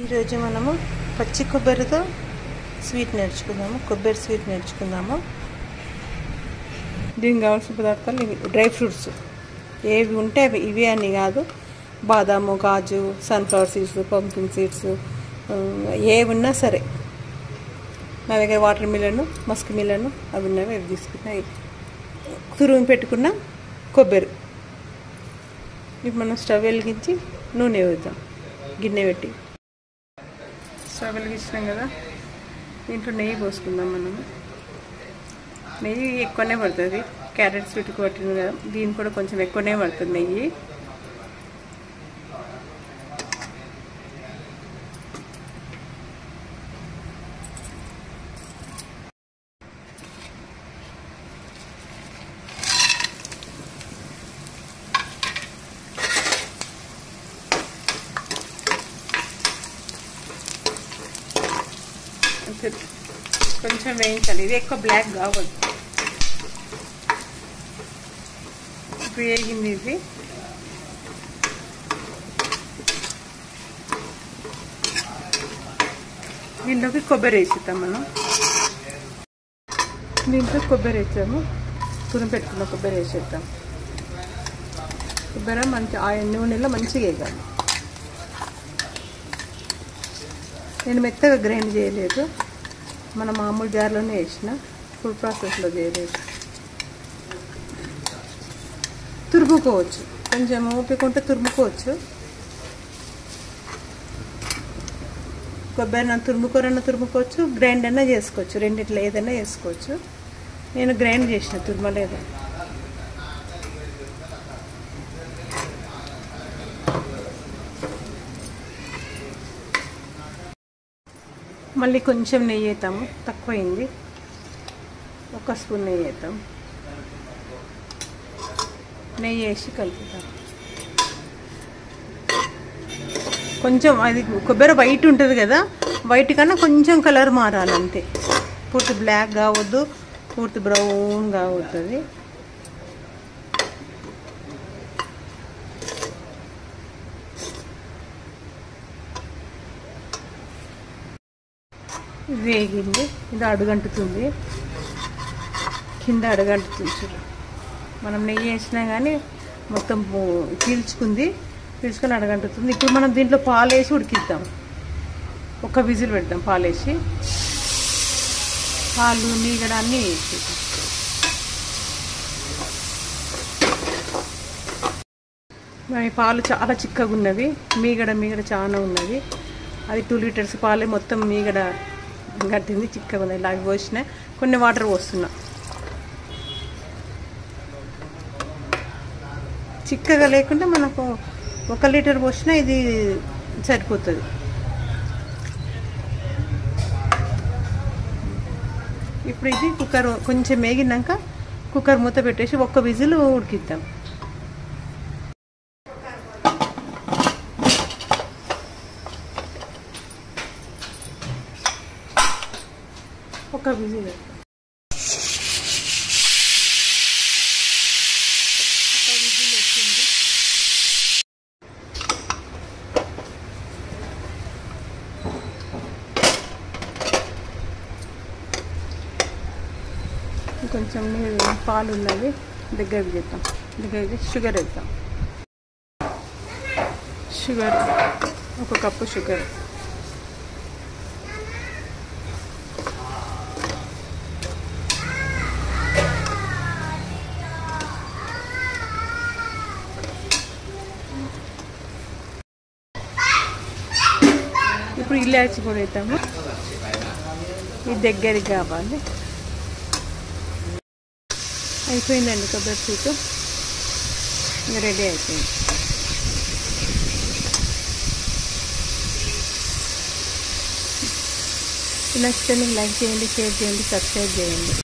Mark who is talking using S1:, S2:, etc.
S1: ఈరోజు మనము పచ్చి కొబ్బరితో స్వీట్ నేర్చుకుందాము. కొబ్బరి స్వీట్ నేర్చుకుందాము. దీనికి కావాల్సిన పదార్థాలు ఇవి. డ్రై ఫ్రూట్స్ ఏవి ఉంటే అవి, ఇవి అని కాదు, బాదాము, కాజు, సన్ఫ్లవర్ సీడ్స్, పంకిన్ సీడ్స్, ఏవి ఉన్నా సరే. నా దగ్గర వాటర్ మిలన్, మస్క్ మిలన్ అవి ఉన్నవి, అవి తీసుకున్నాయి. తురుము పెట్టుకున్న కొబ్బరి. ఇప్పుడు మనం స్టవ్ వెలిగించి నూనె వేద్దాం. గిన్నె పెట్టి స్టవ్ వెలిగించినాం కదా, దీంట్లో నెయ్యి పోసుకుందాం. మనము నెయ్యి ఎక్కువనే పడుతుంది. క్యారెట్ స్వీట్ కొట్టింది కదా, దీనికి కూడా కొంచెం ఎక్కువనే పడుతుంది నెయ్యి. కొంచెం వేయించాలి. ఇది ఎక్కువ బ్లాక్ కావద్దు. ఇప్పుడు వేగింది ఇది. దీంట్లోకి కొబ్బరి వేసిద్దాం. మనం దీంట్లో కొబ్బరి వేసాము. తురుము పెట్టుకున్న కొబ్బరి వేసేద్దాం. కొబ్బరి మంచి నూనెలో మంచిగా వేయాలి. నేను మెత్తగా గ్రైండ్ చేయలేదు, మన మామూలు జార్లోనే వేసిన, ఫుల్ ప్రాసెస్లో చేయలేదు. తురుముకోవచ్చు, కొంచెం ఓపికంటే తురుముకోవచ్చు. కొబ్బరి తురుముకోరన్నా తురుముకోవచ్చు, గ్రైండ్ అన్నా చేసుకోవచ్చు. రెండిట్లో ఏదైనా వేసుకోవచ్చు. నేను గ్రైండ్ చేసిన, తురుమలేదు. మళ్ళీ కొంచెం నెయ్యి వేద్దాము. తక్కువైంది, 1 స్పూన్ నెయ్యి వేద్దాం. నెయ్యి వేసి కలుపుతాం. కొంచెం అది కొబ్బరి వైట్ ఉంటుంది కదా, వైట్ కన్నా కొంచెం కలర్ మారాలి అంతే. పూర్తి బ్లాక్ కావద్దు, పూర్తి బ్రౌన్ కావద్దు. వేగింది. ఇది అడుగంటుతుంది, కింద అడుగంటుతుంది. మనం నెయ్యి వేసినా కానీ మొత్తం పీల్చుకొని అడగంటుతుంది. ఇప్పుడు మనం దీంట్లో పాలు వేసి ఉడికిద్దాం. 1 విజిల్ పెడదాం. పాలేసి, పాలు మీగడ అన్నీ వేసి. మరి పాలు చాలా చిక్కగా ఉన్నవి, మీగడ చాలా ఉన్నది. అది 2 లీటర్స్ పాలే మొత్తం మీగడ గట్టింది, చిక్కగా ఉంది. ఇలాగ పోసిన కొన్ని వాటర్ పోస్తున్నా. చిక్కగా లేకుండా మనకు 1 లీటర్ పోసినా ఇది సరిపోతుంది. ఇప్పుడు ఇది కుక్కర్ కొంచెం మేగినాక కుక్కర్ మూత పెట్టేసి 1 విజిల్ ఉడికిద్దాం. ఒక విజిల్ వచ్చింది. కొంచెం పాలు ఉన్నది, దగ్గర చేద్దాం. దగ్గర షుగర్ వేద్దాం. Sugar 1 cup sugar. ఇప్పుడు ఇలాచి కూడా వేద్దాము. ఇది దగ్గరికి కావాలి. అయిపోయిందండి కొబ్బరి స్వీట్, ఇంకా రెడీ అయిపోయింది. నచ్చితే లైక్ చేయండి, షేర్ చేయండి, సబ్స్క్రైబ్ చేయండి.